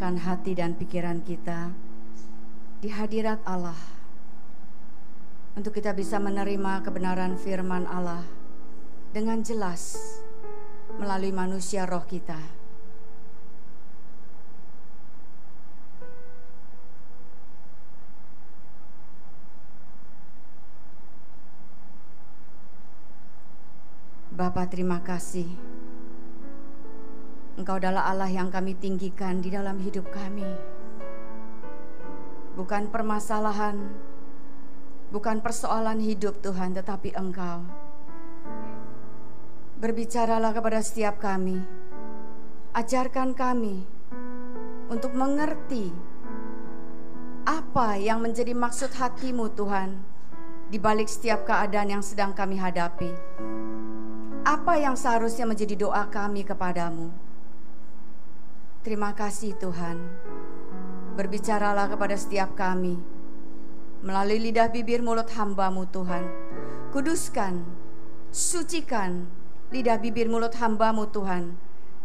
menenangkan hati dan pikiran kita di hadirat Allah, untuk kita bisa menerima kebenaran firman Allah dengan jelas melalui manusia roh kita. Bapa, terima kasih. Engkau adalah Allah yang kami tinggikan di dalam hidup kami. Bukan permasalahan, bukan persoalan hidup Tuhan, tetapi Engkau. Berbicaralah kepada setiap kami. Ajarkan kami untuk mengerti apa yang menjadi maksud hati-Mu Tuhan di balik setiap keadaan yang sedang kami hadapi. Apa yang seharusnya menjadi doa kami kepadamu. Terima kasih Tuhan. Berbicaralah kepada setiap kami melalui lidah bibir mulut hamba-Mu Tuhan. Kuduskan, sucikan lidah bibir mulut hamba-Mu Tuhan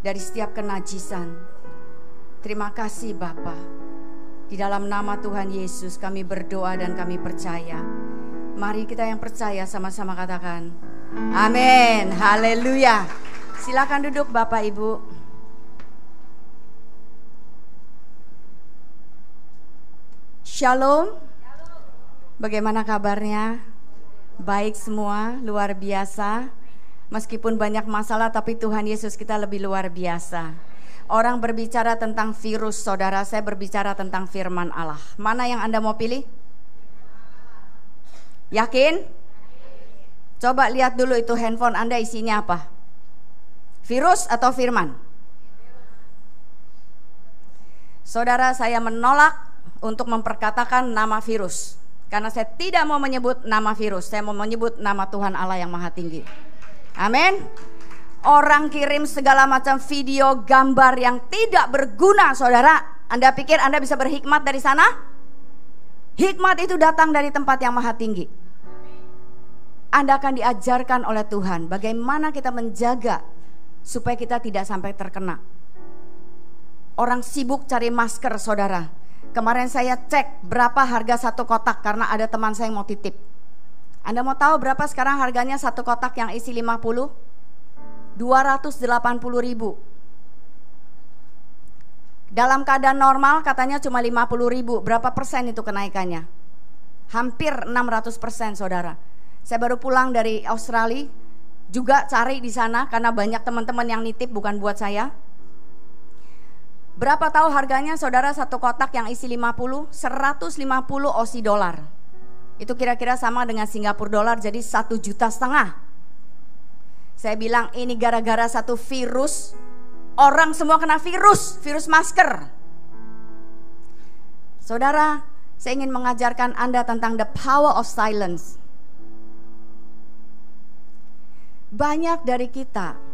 dari setiap kenajisan. Terima kasih Bapa. Di dalam nama Tuhan Yesus kami berdoa dan kami percaya. Mari kita yang percaya sama-sama katakan amin. Haleluya. Silakan duduk Bapak Ibu. Shalom. Bagaimana kabarnya? Baik semua, luar biasa. Meskipun banyak masalah, tapi Tuhan Yesus kita lebih luar biasa. Orang berbicara tentang virus, saudara, saya berbicara tentang firman Allah. Mana yang Anda mau pilih? Yakin? Coba lihat dulu itu handphone Anda isinya apa? Virus atau firman? Saudara, saya menolak untuk memperkatakan nama virus, karena saya tidak mau menyebut nama virus. Saya mau menyebut nama Tuhan Allah yang Maha Tinggi. Amin. Orang kirim segala macam video, gambar yang tidak berguna, saudara. Anda pikir Anda bisa berhikmat dari sana? Hikmat itu datang dari tempat yang Maha Tinggi. Anda akan diajarkan oleh Tuhan bagaimana kita menjaga supaya kita tidak sampai terkena. Orang sibuk cari masker, saudara. Kemarin saya cek berapa harga satu kotak karena ada teman saya yang mau titip. Anda mau tahu berapa sekarang harganya satu kotak yang isi 50? 280.000. Dalam keadaan normal katanya cuma 50.000. Berapa persen itu kenaikannya? Hampir 600%, saudara. Saya baru pulang dari Australia, juga cari di sana karena banyak teman-teman yang nitip, bukan buat saya. Berapa tahu harganya, saudara, satu kotak yang isi 50? 150 Aussie dollar. Itu kira-kira sama dengan Singapura dolar, jadi 1,5 juta. Saya bilang ini gara-gara satu virus. Orang semua kena virus masker. Saudara, saya ingin mengajarkan Anda tentang the power of silence. Banyak dari kita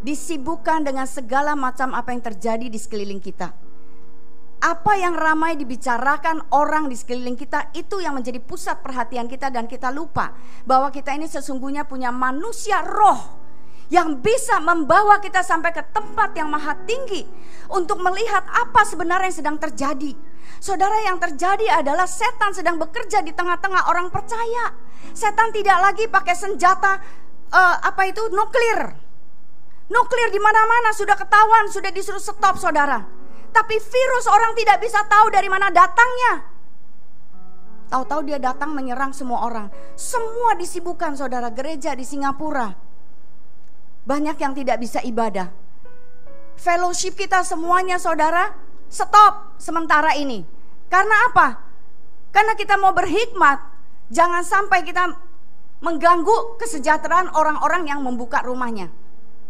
disibukkan dengan segala macam apa yang terjadi di sekeliling kita. Apa yang ramai dibicarakan orang di sekeliling kita, itu yang menjadi pusat perhatian kita, dan kita lupa bahwa kita ini sesungguhnya punya manusia roh yang bisa membawa kita sampai ke tempat yang maha tinggi untuk melihat apa sebenarnya yang sedang terjadi. Saudara, yang terjadi adalah setan sedang bekerja di tengah-tengah orang percaya. Setan tidak lagi pakai senjata nuklir. Nuklir di mana-mana sudah ketahuan, sudah disuruh stop, saudara. Tapi virus orang tidak bisa tahu dari mana datangnya. Tahu-tahu dia datang menyerang semua orang. Semua disibukkan, saudara. Gereja di Singapura banyak yang tidak bisa ibadah. Fellowship kita semuanya, saudara, stop sementara ini. Karena apa? Karena kita mau berhikmat. Jangan sampai kita mengganggu kesejahteraan orang-orang yang membuka rumahnya.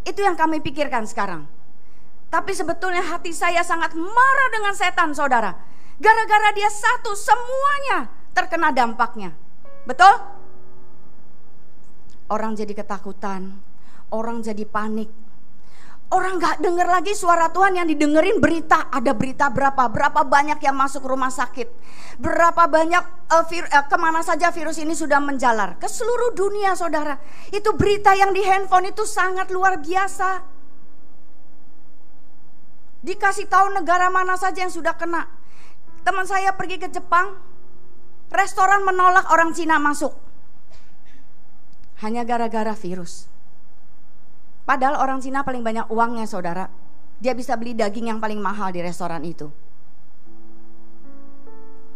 Itu yang kami pikirkan sekarang. Tapi sebetulnya hati saya sangat marah dengan setan, saudara. Gara-gara dia satu, semuanya terkena dampaknya. Betul? Orang jadi ketakutan, orang jadi panik. Orang gak denger lagi suara Tuhan, yang didengerin berita. Ada berita berapa banyak yang masuk rumah sakit. Berapa banyak kemana saja virus ini sudah menjalar. Ke seluruh dunia, saudara. Itu berita yang di handphone itu sangat luar biasa. Dikasih tahu negara mana saja yang sudah kena. Teman saya pergi ke Jepang, restoran menolak orang Cina masuk. Hanya gara-gara virus. Padahal orang Cina paling banyak uangnya, saudara. Dia bisa beli daging yang paling mahal di restoran itu.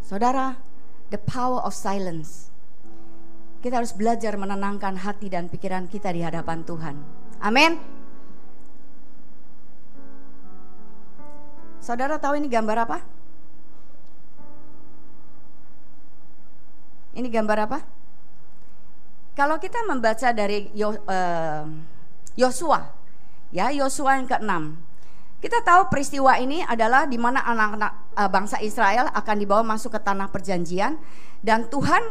Saudara, the power of silence. Kita harus belajar menenangkan hati dan pikiran kita di hadapan Tuhan. Amin. Saudara tahu ini gambar apa? Ini gambar apa? Kalau kita membaca dari Yosua, ya, Yosua yang ke-6. Kita tahu peristiwa ini adalah di mana anak-anak bangsa Israel akan dibawa masuk ke tanah perjanjian, dan Tuhan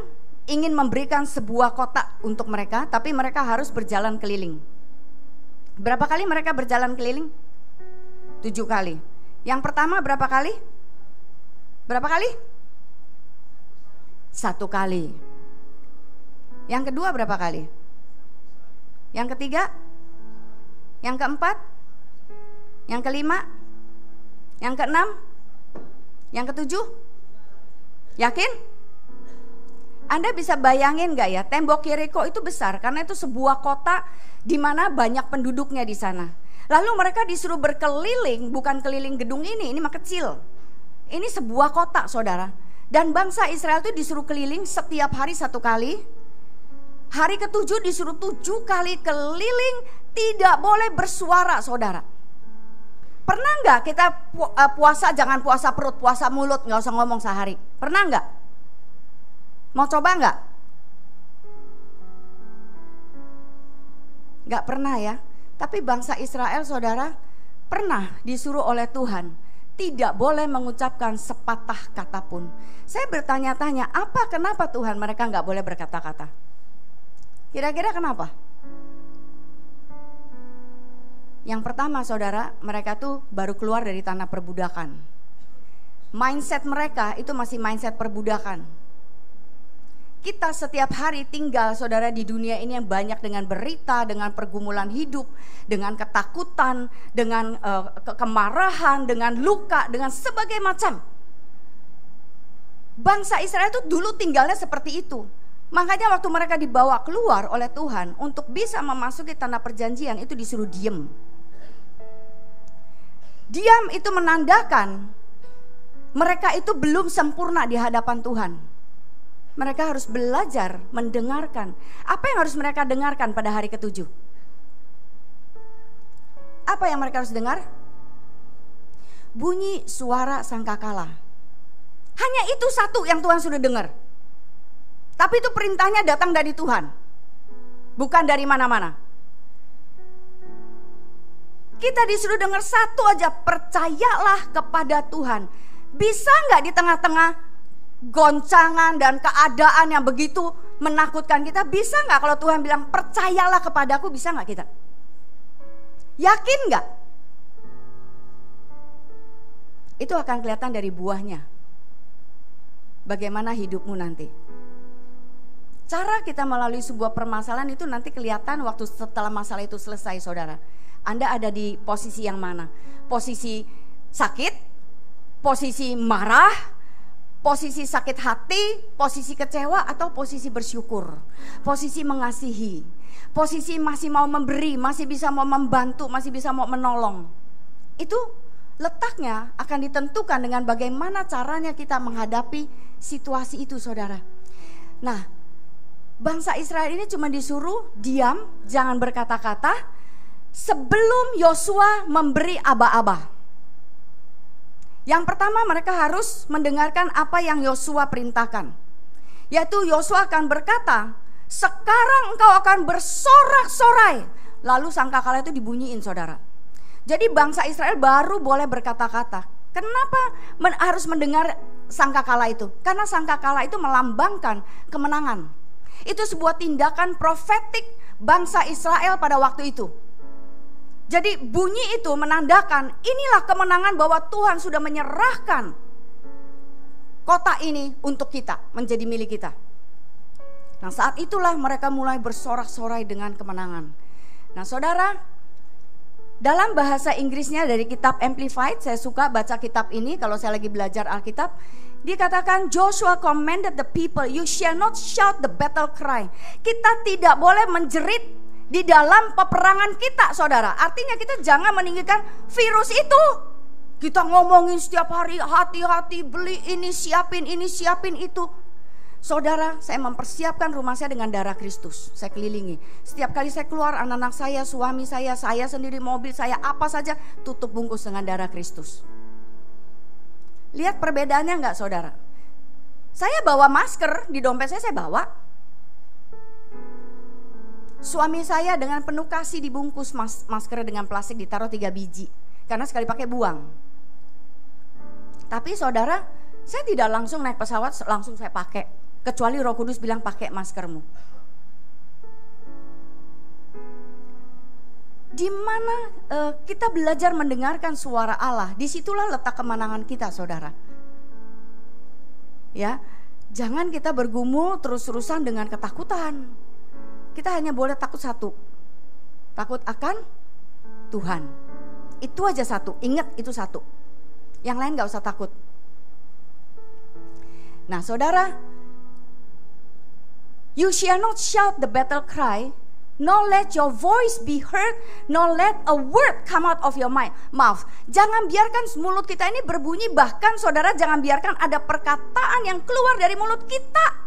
ingin memberikan sebuah kota untuk mereka, tapi mereka harus berjalan keliling. Berapa kali mereka berjalan keliling? 7 kali. Yang pertama berapa kali? Berapa kali? 1 kali. Yang kedua berapa kali? Yang ketiga? Yang keempat? Yang kelima? Yang keenam? Yang ketujuh? Yakin? Anda bisa bayangin gak ya, tembok Yeriko itu besar karena itu sebuah kota di mana banyak penduduknya di sana. Lalu mereka disuruh berkeliling, bukan keliling gedung ini mah kecil. Ini sebuah kota, saudara. Dan bangsa Israel itu disuruh keliling setiap hari 1 kali. Hari ke-7 disuruh 7 kali keliling, tidak boleh bersuara, saudara. Pernah nggak kita puasa, jangan puasa perut, puasa mulut, nggak usah ngomong sehari? Pernah nggak? Mau coba nggak? Nggak pernah ya. Tapi bangsa Israel, saudara, pernah disuruh oleh Tuhan tidak boleh mengucapkan sepatah kata pun. Saya bertanya-tanya, kenapa Tuhan mereka nggak boleh berkata-kata? Kira-kira kenapa? Yang pertama, saudara, mereka tuh baru keluar dari tanah perbudakan. Mindset mereka itu masih mindset perbudakan. Kita setiap hari tinggal, saudara, di dunia ini yang banyak dengan berita, dengan pergumulan hidup, dengan ketakutan, dengan kemarahan, dengan luka, dengan sebagai macam. Bangsa Israel itu dulu tinggalnya seperti itu. Makanya waktu mereka dibawa keluar oleh Tuhan untuk bisa memasuki tanah perjanjian, itu disuruh diam. Diam itu menandakan mereka itu belum sempurna di hadapan Tuhan. Mereka harus belajar mendengarkan. Apa yang harus mereka dengarkan pada hari ke-7? Apa yang mereka harus dengar? Bunyi suara sangkakala. Hanya itu satu yang Tuhan sudah dengar. Tapi itu perintahnya datang dari Tuhan, bukan dari mana-mana. Kita disuruh dengar satu aja, percayalah kepada Tuhan. Bisa nggak di tengah-tengah goncangan dan keadaan yang begitu menakutkan kita, bisa nggak kalau Tuhan bilang percayalah kepadaku, bisa nggak kita? Yakin nggak? Itu akan kelihatan dari buahnya. Bagaimana hidupmu nanti? Cara kita melalui sebuah permasalahan itu nanti kelihatan waktu setelah masalah itu selesai, saudara. Anda ada di posisi yang mana? Posisi sakit, posisi marah, posisi sakit hati, posisi kecewa, atau posisi bersyukur, posisi mengasihi, posisi masih mau memberi, masih bisa mau membantu, masih bisa mau menolong. Itu letaknya akan ditentukan dengan bagaimana caranya kita menghadapi situasi itu, saudara. Nah, bangsa Israel ini cuma disuruh diam, jangan berkata-kata, sebelum Yosua memberi aba-aba. Yang pertama, mereka harus mendengarkan apa yang Yosua perintahkan, yaitu Yosua akan berkata, sekarang engkau akan bersorak-sorai. Lalu sangkakala itu dibunyiin, saudara. Jadi bangsa Israel baru boleh berkata-kata. Kenapa harus mendengar sangkakala itu? Karena sangkakala itu melambangkan kemenangan. Itu sebuah tindakan profetik bangsa Israel pada waktu itu. Jadi bunyi itu menandakan inilah kemenangan bahwa Tuhan sudah menyerahkan kota ini untuk kita, menjadi milik kita. Nah, saat itulah mereka mulai bersorak-sorai dengan kemenangan. Nah, saudara, Dalam bahasa Inggrisnya dari kitab Amplified, saya suka baca kitab ini kalau saya lagi belajar Alkitab. Dikatakan Joshua commanded the people, you shall not shout the battle cry. Kita tidak boleh menjerit di dalam peperangan kita, saudara. Artinya kita jangan meninggikan virus itu. Kita ngomongin setiap hari, hati-hati, beli ini, siapin itu. Saudara, saya mempersiapkan rumah saya dengan darah Kristus. Saya kelilingi. Setiap kali saya keluar, anak-anak saya, suami saya sendiri, mobil saya, apa saja, tutup bungkus dengan darah Kristus. Lihat perbedaannya enggak, saudara? Saya bawa masker, di dompet saya bawa. Suami saya dengan penuh kasih dibungkus masker dengan plastik, ditaruh 3 biji. Karena sekali pakai buang. Tapi saudara, saya tidak langsung naik pesawat, langsung saya pakai. Kecuali Roh Kudus bilang pakai maskermu. Di mana kita belajar mendengarkan suara Allah, disitulah letak kemenangan kita, saudara. Ya, jangan kita bergumul terus-terusan dengan ketakutan. Kita hanya boleh takut satu, takut akan Tuhan. Itu aja satu, ingat itu satu. Yang lain gak usah takut. Nah, saudara, you shall not shout the battle cry, nor let your voice be heard, nor let a word come out of your mouth. Jangan biarkan mulut kita ini berbunyi, bahkan saudara jangan biarkan ada perkataan yang keluar dari mulut kita.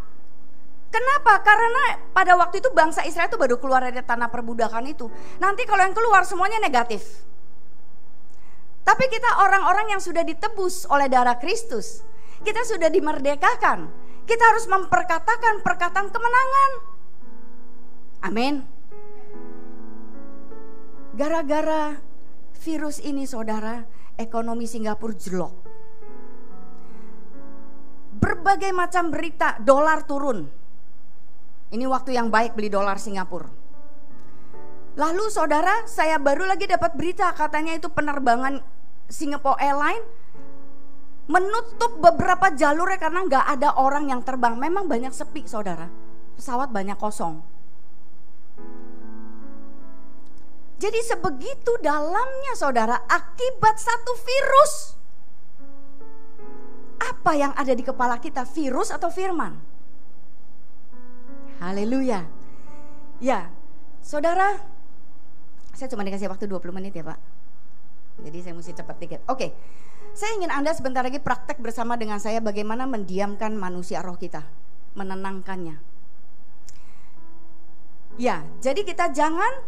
Kenapa? Karena pada waktu itu bangsa Israel itu baru keluar dari tanah perbudakan itu. Nanti kalau yang keluar semuanya negatif. Tapi kita orang-orang yang sudah ditebus oleh darah Kristus, kita sudah dimerdekakan. Kita harus memperkatakan perkataan kemenangan. Amin. Gara-gara virus ini, saudara, ekonomi Singapura jelek. Berbagai macam berita, dolar turun. Ini waktu yang baik beli dolar Singapura. Lalu saudara, saya baru lagi dapat berita, katanya itu penerbangan Singapore Airlines menutup beberapa jalurnya karena gak ada orang yang terbang. Memang banyak sepi, saudara. Pesawat banyak kosong. Jadi sebegitu dalamnya, saudara, akibat satu virus. Apa yang ada di kepala kita, virus atau firman? Haleluya. Ya, saudara, saya cuma dikasih waktu 20 menit ya, Pak. Jadi saya mesti cepat dikit. Oke. Saya ingin Anda sebentar lagi praktek bersama dengan saya bagaimana mendiamkan manusia roh kita, menenangkannya. Ya, jadi kita jangan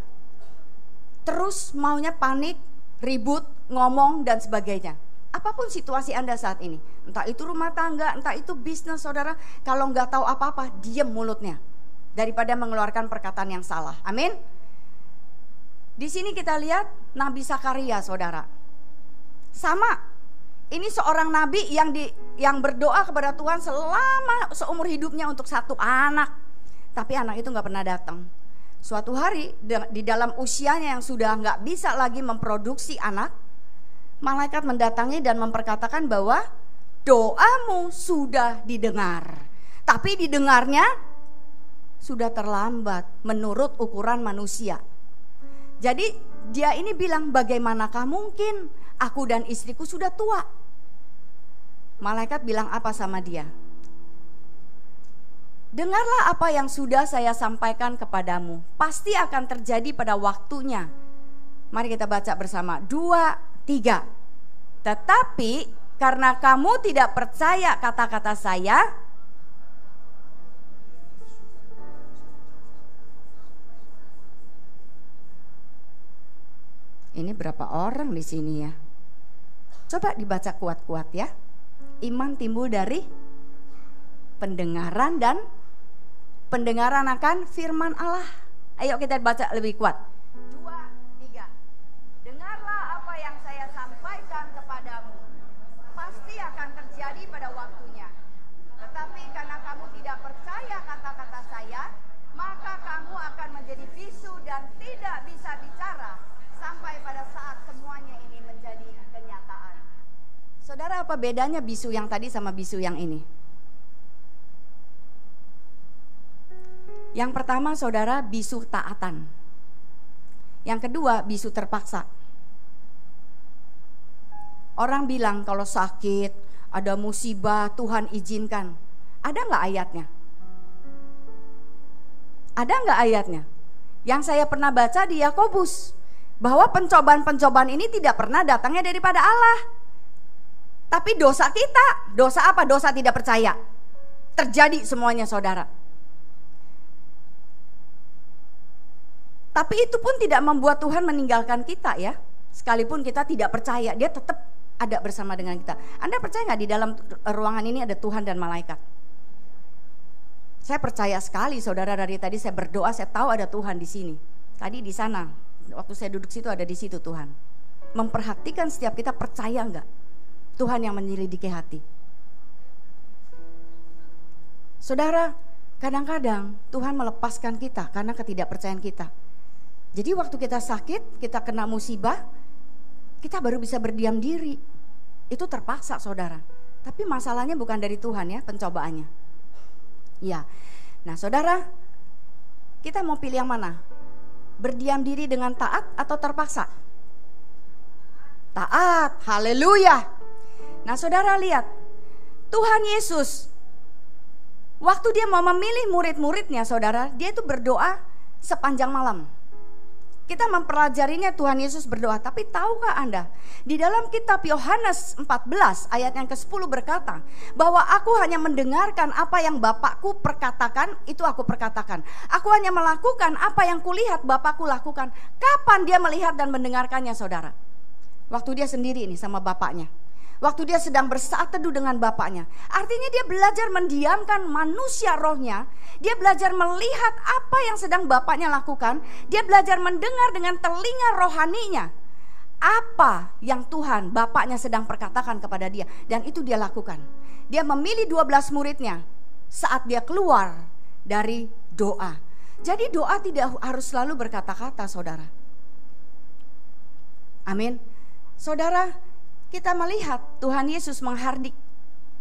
terus maunya panik, ribut, ngomong dan sebagainya. Apapun situasi Anda saat ini, entah itu rumah tangga, entah itu bisnis, saudara, kalau nggak tahu apa-apa, diam mulutnya daripada mengeluarkan perkataan yang salah. Amin. Di sini kita lihat Nabi Zakaria, saudara. Sama. Ini seorang nabi yang berdoa kepada Tuhan selama seumur hidupnya untuk satu anak. Tapi anak itu gak pernah datang. Suatu hari di dalam usianya yang sudah gak bisa lagi memproduksi anak, malaikat mendatangi dan memperkatakan bahwa doamu sudah didengar. Tapi didengarnya sudah terlambat menurut ukuran manusia. Jadi dia ini bilang, bagaimanakah mungkin, aku dan istriku sudah tua. Malaikat bilang apa sama dia? Dengarlah apa yang sudah saya sampaikan kepadamu. Pasti akan terjadi pada waktunya. Mari kita baca bersama. 2, 3. Tetapi karena kamu tidak percaya kata-kata saya, ini berapa orang di sini ya? Coba dibaca kuat-kuat ya. Iman timbul dari pendengaran dan pendengaran akan firman Allah. Ayo kita baca lebih kuat. 2, 3. Dengarlah apa yang saya sampaikan kepadamu. Pasti akan terjadi pada waktunya. Tetapi karena kamu tidak percaya kata-kata saya, maka kamu akan menjadi bisu dan tidak bisa bicara sampai pada saat semuanya ini menjadi kenyataan. Saudara, apa bedanya bisu yang tadi sama bisu yang ini? Yang pertama, saudara, bisu taatan. Yang kedua, bisu terpaksa. Orang bilang kalau sakit, ada musibah, Tuhan izinkan. Ada nggak ayatnya? Ada nggak ayatnya? Yang saya pernah baca di Yakobus, bahwa pencobaan-pencobaan ini tidak pernah datangnya daripada Allah. Tapi dosa kita, dosa apa? Dosa tidak percaya. Terjadi semuanya, saudara. Tapi itu pun tidak membuat Tuhan meninggalkan kita ya. Sekalipun kita tidak percaya, dia tetap ada bersama dengan kita. Anda percaya nggak di dalam ruangan ini ada Tuhan dan malaikat? Saya percaya sekali, saudara. Dari tadi saya berdoa, saya tahu ada Tuhan di sini. Tadi di sana, waktu saya duduk situ, ada di situ Tuhan. Memperhatikan setiap kita, percaya nggak Tuhan yang menyelidiki hati? Saudara, kadang-kadang Tuhan melepaskan kita karena ketidakpercayaan kita. Jadi waktu kita sakit, kita kena musibah, kita baru bisa berdiam diri. Itu terpaksa, saudara. Tapi masalahnya bukan dari Tuhan ya, pencobaannya. Ya, nah saudara, kita mau pilih yang mana? Berdiam diri dengan taat atau terpaksa? Taat, haleluya. Nah saudara lihat, Tuhan Yesus, waktu dia mau memilih murid-muridnya saudara, dia itu berdoa sepanjang malam. Kita mempelajarinya Tuhan Yesus berdoa. Tapi tahukah Anda, di dalam kitab Yohanes 14 ayat yang ke-10 berkata bahwa aku hanya mendengarkan apa yang Bapakku perkatakan, itu aku perkatakan. Aku hanya melakukan apa yang kulihat Bapakku lakukan. Kapan dia melihat dan mendengarkannya saudara? Waktu dia sendiri ini sama Bapaknya. Waktu dia sedang bersaat teduh dengan Bapaknya. Artinya dia belajar mendiamkan manusia rohnya. Dia belajar melihat apa yang sedang Bapaknya lakukan. Dia belajar mendengar dengan telinga rohaninya apa yang Tuhan Bapaknya sedang perkatakan kepada dia. Dan itu dia lakukan. Dia memilih 12 muridnya saat dia keluar dari doa. Jadi doa tidak harus selalu berkata-kata saudara. Amin. Saudara, kita melihat Tuhan Yesus menghardik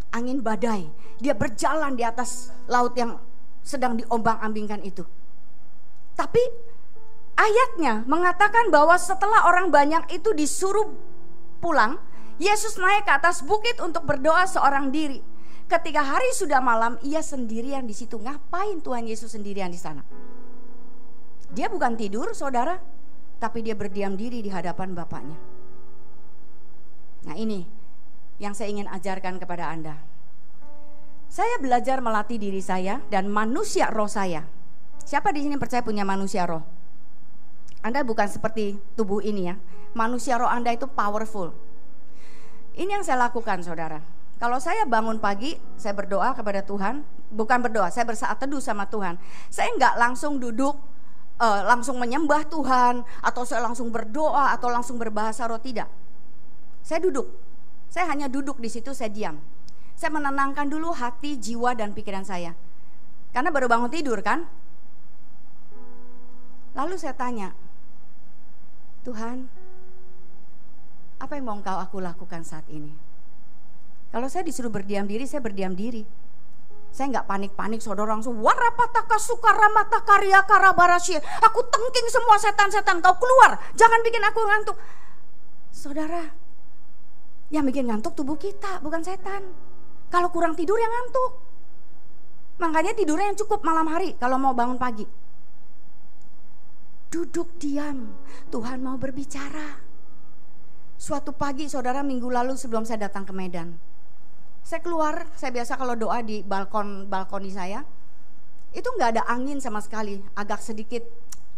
angin badai. Dia berjalan di atas laut yang sedang diombang-ambingkan itu. Tapi ayatnya mengatakan bahwa setelah orang banyak itu disuruh pulang, Yesus naik ke atas bukit untuk berdoa seorang diri. Ketika hari sudah malam, ia sendirian di situ. Ngapain Tuhan Yesus sendirian di sana? Dia bukan tidur, saudara, tapi dia berdiam diri di hadapan Bapaknya. Nah ini yang saya ingin ajarkan kepada Anda. Saya belajar melatih diri saya dan manusia roh saya. Siapa di sini percaya punya manusia roh? Anda bukan seperti tubuh ini ya. Manusia roh Anda itu powerful. Ini yang saya lakukan saudara. Kalau saya bangun pagi, saya berdoa kepada Tuhan. Bukan berdoa, saya bersaat teduh sama Tuhan. Saya nggak langsung duduk, langsung menyembah Tuhan, atau saya langsung berdoa, atau langsung berbahasa roh, tidak. Saya duduk, saya hanya duduk di situ, saya diam. Saya menenangkan dulu hati, jiwa, dan pikiran saya. Karena baru bangun tidur kan. Lalu saya tanya, Tuhan, apa yang mau aku lakukan saat ini? Kalau saya disuruh berdiam diri, saya berdiam diri. Saya nggak panik-panik, saudara, langsung warapataka sukaramata karya karabarasya. Aku tengking semua setan-setan, kau keluar, jangan bikin aku ngantuk. Saudara, yang bikin ngantuk tubuh kita, bukan setan. Kalau kurang tidur yang ngantuk. Makanya tidurnya yang cukup malam hari kalau mau bangun pagi. Duduk diam, Tuhan mau berbicara. Suatu pagi saudara, minggu lalu sebelum saya datang ke Medan, saya keluar, saya biasa kalau doa di balkoni saya, itu nggak ada angin sama sekali, agak sedikit,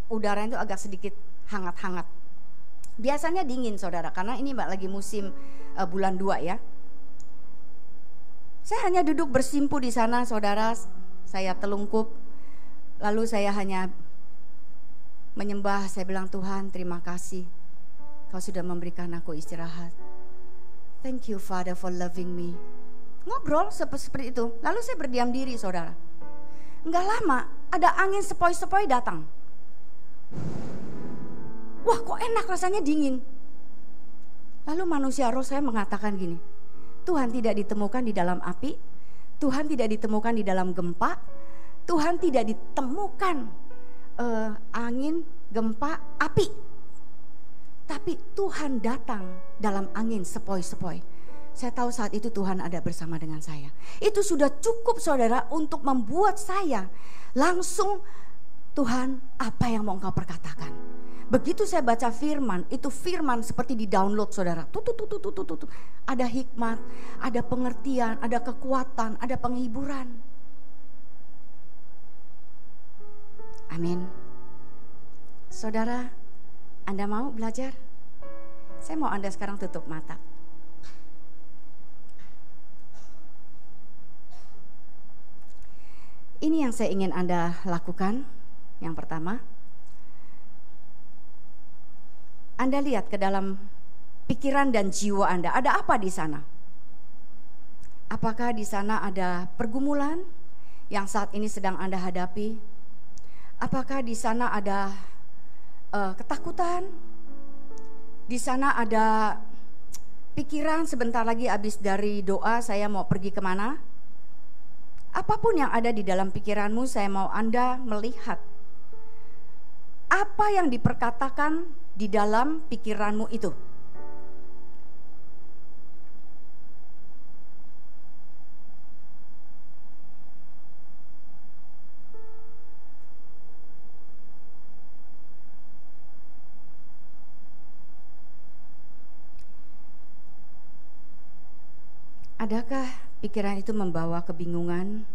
udaranya itu agak sedikit hangat-hangat. Biasanya dingin saudara, karena ini lagi musim bulan 2 ya. Saya hanya duduk bersimpu di sana saudara, saya telungkup, lalu saya hanya menyembah. Saya bilang, Tuhan terima kasih, kau sudah memberikan aku istirahat. Thank you Father for loving me. Ngobrol seperti itu. Lalu saya berdiam diri saudara. Enggak lama ada angin sepoi-sepoi datang. Wah kok enak rasanya, dingin. Lalu manusia roh saya mengatakan gini, Tuhan tidak ditemukan di dalam api, Tuhan tidak ditemukan di dalam gempa, Tuhan tidak ditemukan angin, gempa, api. Tapi Tuhan datang dalam angin sepoi-sepoi. Saya tahu saat itu Tuhan ada bersama dengan saya. Itu sudah cukup saudara untuk membuat saya langsung, Tuhan apa yang mau engkau perkatakan. Begitu saya baca firman, itu firman seperti di download saudara. Ada hikmat, ada pengertian, ada kekuatan, ada penghiburan. Amin. Saudara, Anda mau belajar? Saya mau Anda sekarang tutup mata. Ini yang saya ingin Anda lakukan. Yang pertama, Anda lihat ke dalam pikiran dan jiwa Anda. Ada apa di sana? Apakah di sana ada pergumulan yang saat ini sedang Anda hadapi? Apakah di sana ada ketakutan? Di sana ada pikiran sebentar lagi habis dari doa saya mau pergi kemana? Apapun yang ada di dalam pikiranmu, saya mau Anda melihat apa yang diperkatakan di dalam pikiranmu itu. Adakah pikiran itu membawa kebingungan,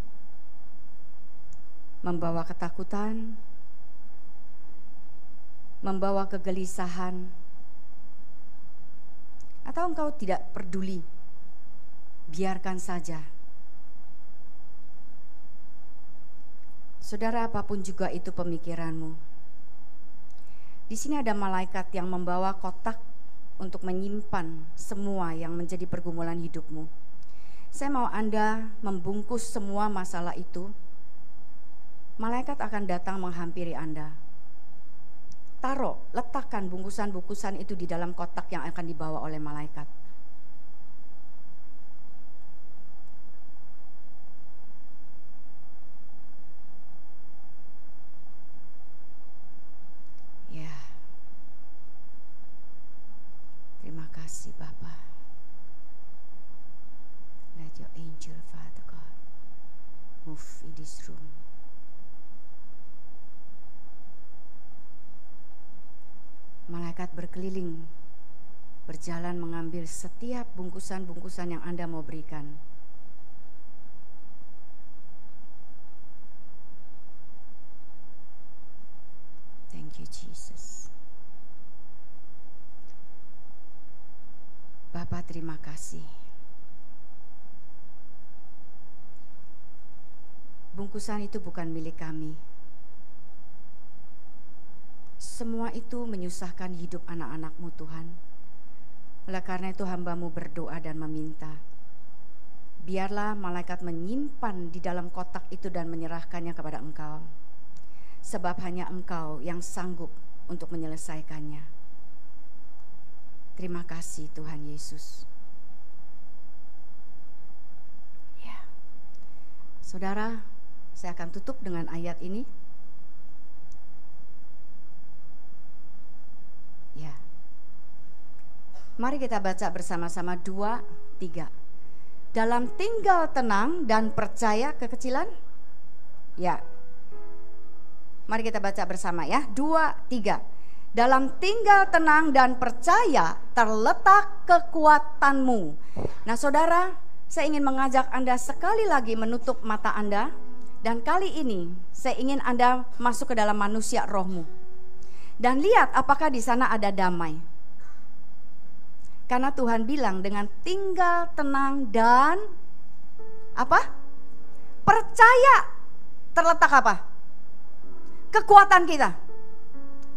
membawa ketakutan, membawa kegelisahan, atau engkau tidak peduli, biarkan saja? Saudara, apapun juga itu pemikiranmu, di sini ada malaikat yang membawa kotak untuk menyimpan semua yang menjadi pergumulan hidupmu. Saya mau Anda membungkus semua masalah itu. Malaikat akan datang menghampiri Anda. Taruh, letakkan bungkusan-bungkusan itu di dalam kotak yang akan dibawa oleh malaikat. Ya. Terima kasih Bapa. Let your angel, Father God, move in this room. Malaikat berkeliling, berjalan mengambil setiap bungkusan-bungkusan yang Anda mau berikan. Thank you, Jesus. Bapa, terima kasih. Bungkusan itu bukan milik kami. Semua itu menyusahkan hidup anak-anak-Mu Tuhan. Oleh karena itu hamba-Mu berdoa dan meminta, biarlah malaikat menyimpan di dalam kotak itu dan menyerahkannya kepada Engkau. Sebab hanya Engkau yang sanggup untuk menyelesaikannya. Terima kasih Tuhan Yesus. Ya. Saudara, saya akan tutup dengan ayat ini. Ya. Mari kita baca bersama-sama 2, 3. Dalam tinggal tenang dan percaya kekecilan. Ya. Mari kita baca bersama ya. 2, 3. Dalam tinggal tenang dan percaya terletak kekuatanmu. Nah saudara, saya ingin mengajak Anda sekali lagi menutup mata Anda. Dan kali ini saya ingin Anda masuk ke dalam manusia rohmu. Dan lihat apakah di sana ada damai. Karena Tuhan bilang dengan tinggal tenang dan apa? Percaya terletak apa? Kekuatan kita.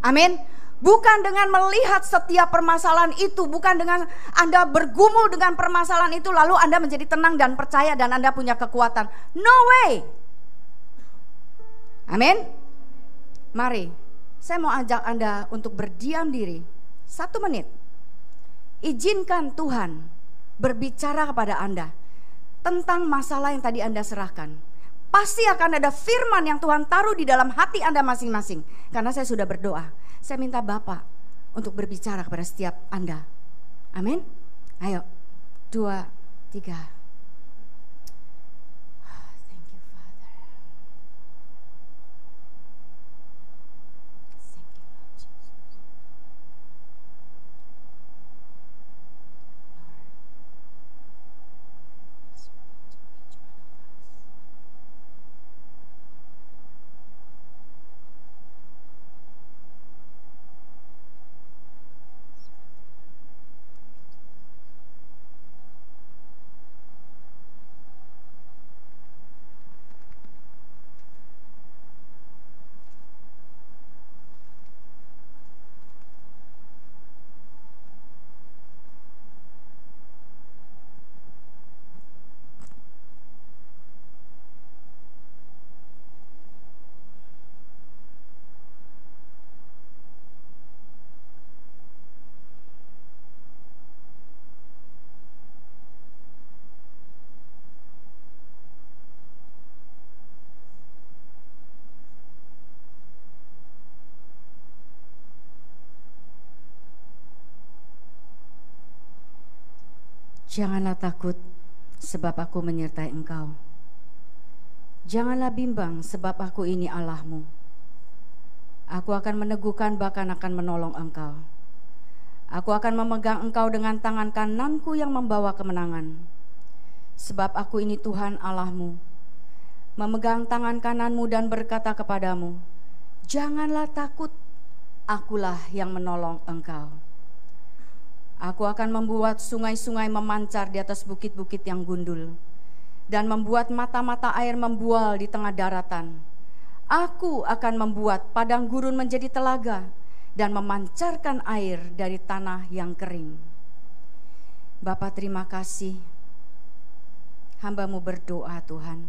Amin. Bukan dengan melihat setiap permasalahan itu, bukan dengan Anda bergumul dengan permasalahan itu lalu Anda menjadi tenang dan percaya dan Anda punya kekuatan. No way. Amin. Mari, saya mau ajak Anda untuk berdiam diri 1 menit. Izinkan Tuhan berbicara kepada Anda tentang masalah yang tadi Anda serahkan. Pasti akan ada firman yang Tuhan taruh di dalam hati Anda masing-masing. Karena saya sudah berdoa. Saya minta Bapak untuk berbicara kepada setiap Anda. Amin. Ayo, 2, 3. Janganlah takut, sebab aku menyertai engkau. Janganlah bimbang, sebab aku ini Allahmu. Aku akan meneguhkan, bahkan akan menolong engkau. Aku akan memegang engkau dengan tangan kananku yang membawa kemenangan. Sebab aku ini Tuhan Allahmu, memegang tangan kananmu dan berkata kepadamu, janganlah takut, akulah yang menolong engkau. Aku akan membuat sungai-sungai memancar di atas bukit-bukit yang gundul, dan membuat mata-mata air membual di tengah daratan. Aku akan membuat padang gurun menjadi telaga, dan memancarkan air dari tanah yang kering. Bapa, terima kasih. Hamba-Mu berdoa, Tuhan.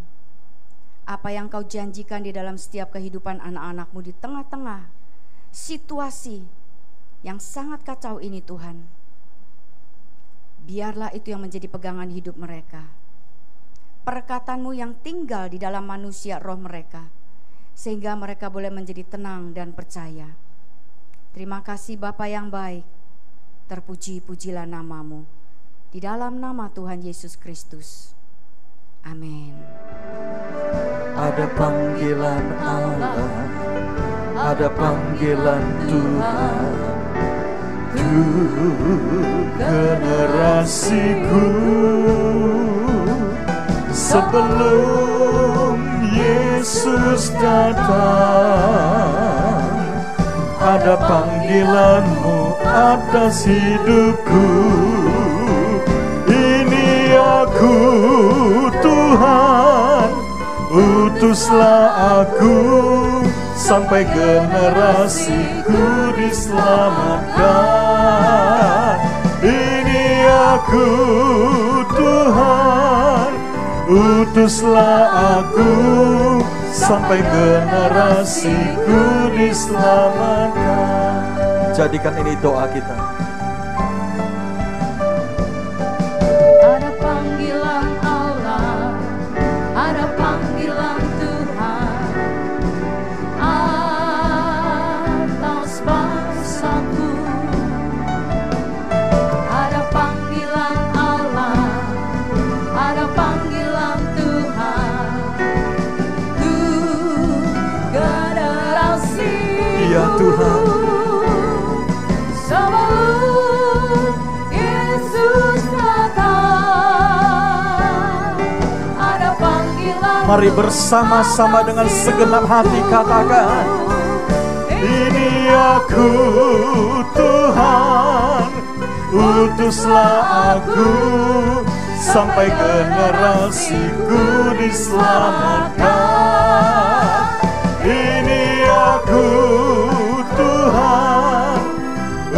Apa yang Kau janjikan di dalam setiap kehidupan anak-anak-Mu di tengah-tengah situasi yang sangat kacau ini, Tuhan. Biarlah itu yang menjadi pegangan hidup mereka. Perkataan-Mu yang tinggal di dalam manusia roh mereka, sehingga mereka boleh menjadi tenang dan percaya. Terima kasih Bapa yang baik. Terpuji-pujilah nama-Mu. Di dalam nama Tuhan Yesus Kristus. Amin. Ada panggilan Allah, ada panggilan Tuhan. Generasiku sebelum Yesus datang, ada panggilan-Mu atas hidupku. Ini aku Tuhan, utuslah aku sampai generasiku diselamatkan. Ini aku Tuhan, utuslah aku sampai generasiku diselamatkan. Jadikan ini doa kita. Ada panggilan Allah, ada panggilan Tuhan atas bangsaku. Ada panggilan Allah, ada panggilan Tuhan untuk generasi. Ya Tuhan, sebelum Yesus datang, ada panggilan. mari bersama-sama dengan segenap hati katakan, ini aku Tuhan, utuslah aku sampai generasiku diselamatkan. Ini aku Tuhan,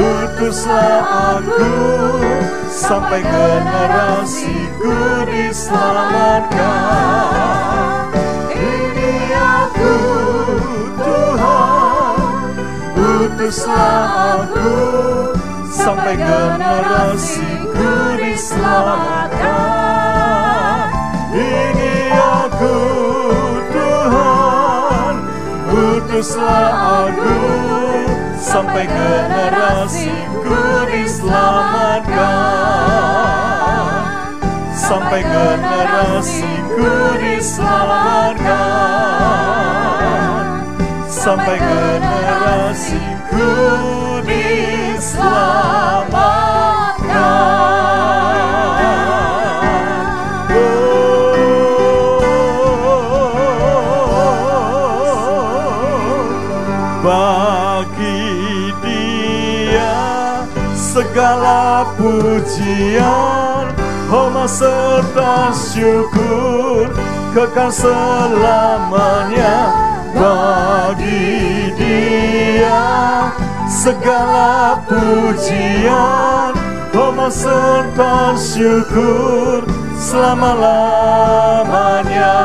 utuslah aku sampai generasiku diselamatkan. Ini aku Tuhan, utuslah aku sampai generasiku diselamatkan. Ini aku Tuhan, utuslah aku sampai generasiku diselamatkan, sampai generasiku diselamatkan, sampai generasiku diselamatkan. Bagi Dia segala pujian, hormat serta syukur kekal selamanya. Bagi Dia segala pujian, hormat serta syukur selama-lamanya.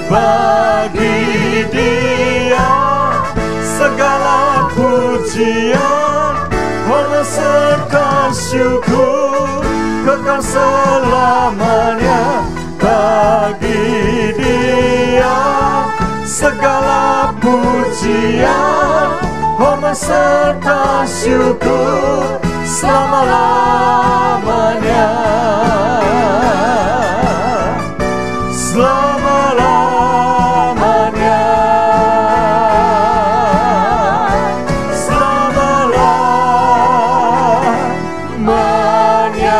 Bagi Dia segala pujian, hormat serta syukur kekal selamanya. Bagi Dia segala pujian, hormat serta syukur selama-lamanya. Selama-lamanya. Selama-lamanya.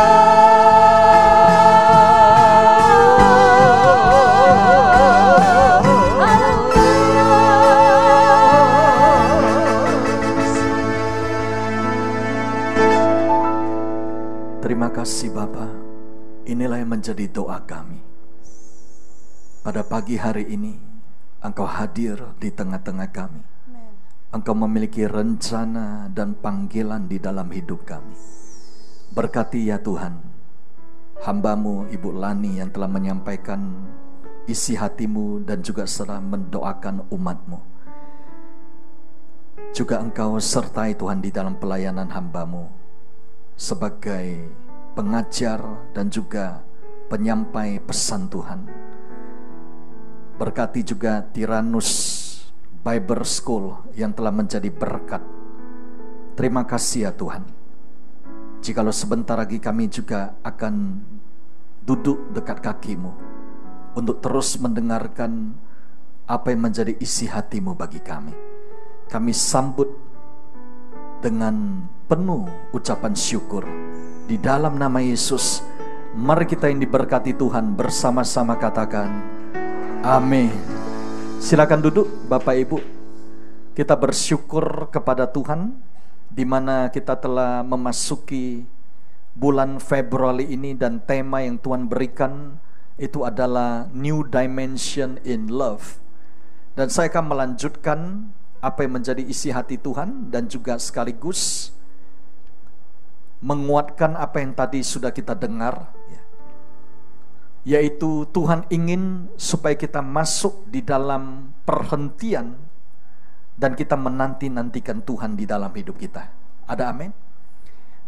Terima kasih Bapa. Inilah yang menjadi doa kami. Pada pagi hari ini, Engkau hadir di tengah-tengah kami. Engkau memiliki rencana dan panggilan di dalam hidup kami. Berkati ya Tuhan, hamba-Mu Ibu Lani yang telah menyampaikan isi hati-Mu dan juga serta mendoakan umat-Mu. Juga Engkau sertai Tuhan di dalam pelayanan hamba-Mu sebagai pengajar dan juga penyampai pesan Tuhan. Berkati juga Tyrannus Bible School yang telah menjadi berkat. Terima kasih ya Tuhan. Jikalau sebentar lagi kami juga akan duduk dekat kaki-Mu untuk terus mendengarkan apa yang menjadi isi hati-Mu bagi kami. Kami sambut dengan penuh ucapan syukur di dalam nama Yesus. Mari kita yang diberkati Tuhan bersama-sama katakan amin. Silakan duduk Bapak Ibu. Kita bersyukur kepada Tuhan di mana kita telah memasuki bulan Februari ini, dan tema yang Tuhan berikan itu adalah New Dimension in Love. Dan saya akan melanjutkan apa yang menjadi isi hati Tuhan dan juga sekaligus menguatkan apa yang tadi sudah kita dengar, yaitu Tuhan ingin supaya kita masuk di dalam perhentian dan kita menanti-nantikan Tuhan di dalam hidup kita. Ada amin?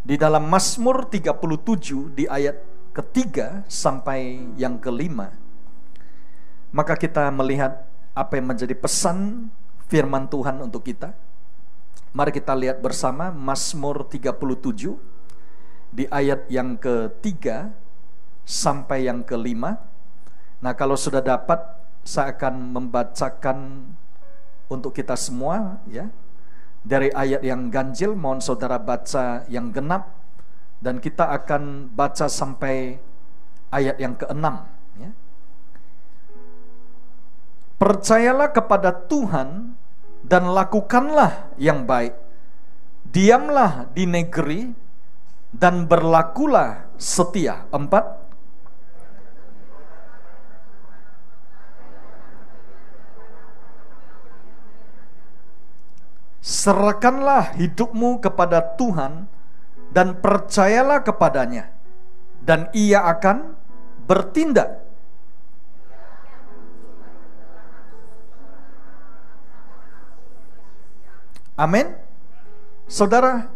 Di dalam Mazmur 37 di ayat ketiga sampai yang kelima, maka kita melihat apa yang menjadi pesan firman Tuhan untuk kita. Mari kita lihat bersama Mazmur 37 di ayat yang ketiga sampai yang kelima. Nah, kalau sudah dapat, saya akan membacakan untuk kita semua ya. Dari ayat yang ganjil, mohon saudara baca yang genap, dan kita akan baca sampai ayat yang keenam ya. Percayalah kepada Tuhan dan lakukanlah yang baik. Diamlah di negeri dan berlakulah setia. 4. Serahkanlah hidupmu kepada Tuhan dan percayalah kepadanya, dan Ia akan bertindak. Amin. Saudara,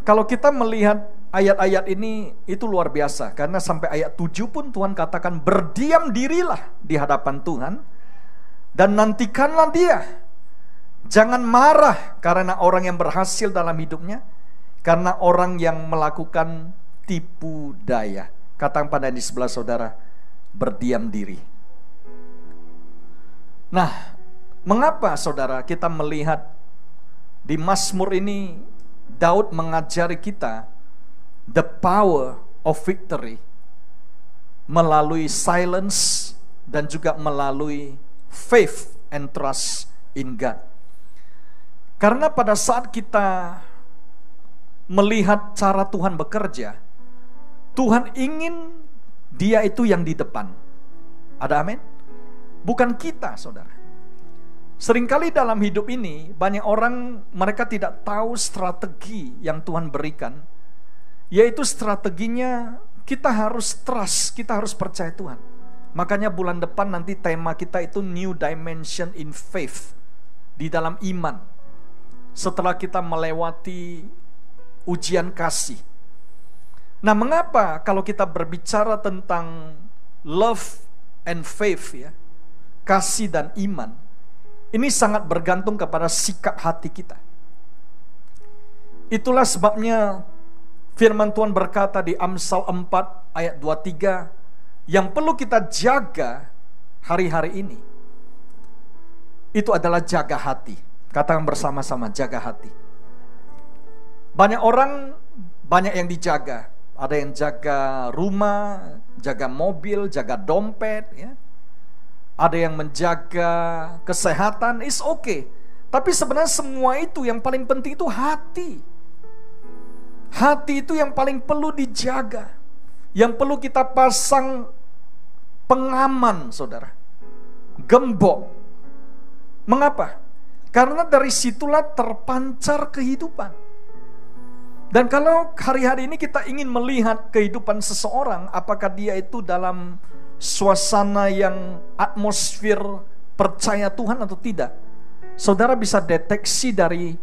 kalau kita melihat ayat-ayat ini, itu luar biasa. Karena sampai ayat 7 pun Tuhan katakan, berdiam dirilah di hadapan Tuhan dan nantikanlah Dia. Jangan marah karena orang yang berhasil dalam hidupnya, karena orang yang melakukan tipu daya. Katakan pada yang di sebelah saudara, berdiam diri. Nah, mengapa saudara kita melihat di Mazmur ini Daud mengajari kita the power of victory melalui silence dan juga melalui faith and trust in God. Karena pada saat kita melihat cara Tuhan bekerja, Tuhan ingin dia itu yang di depan. Ada amin? Bukan kita, saudara. Seringkali dalam hidup ini banyak orang mereka tidak tahu strategi yang Tuhan berikan, yaitu strateginya kita harus trust, kita harus percaya Tuhan. Makanya bulan depan nanti tema kita itu New Dimension in Faith, di dalam iman. Setelah kita melewati ujian kasih. Nah, mengapa kalau kita berbicara tentang love and faith ya, kasih dan iman, ini sangat bergantung kepada sikap hati kita. Itulah sebabnya firman Tuhan berkata di Amsal 4 ayat 23, yang perlu kita jaga hari-hari ini, itu adalah jaga hati. Katakan bersama-sama, jaga hati. Banyak orang, banyak yang dijaga. Ada yang jaga rumah, jaga mobil, jaga dompet, ya. Ada yang menjaga kesehatan, is okay. Tapi sebenarnya semua itu yang paling penting itu hati. Hati itu yang paling perlu dijaga. Yang perlu kita pasang pengaman, saudara. Gembok. Mengapa? Karena dari situlah terpancar kehidupan. Dan kalau hari-hari ini kita ingin melihat kehidupan seseorang, apakah dia itu dalam suasana yang atmosfer percaya Tuhan atau tidak, saudara bisa deteksi dari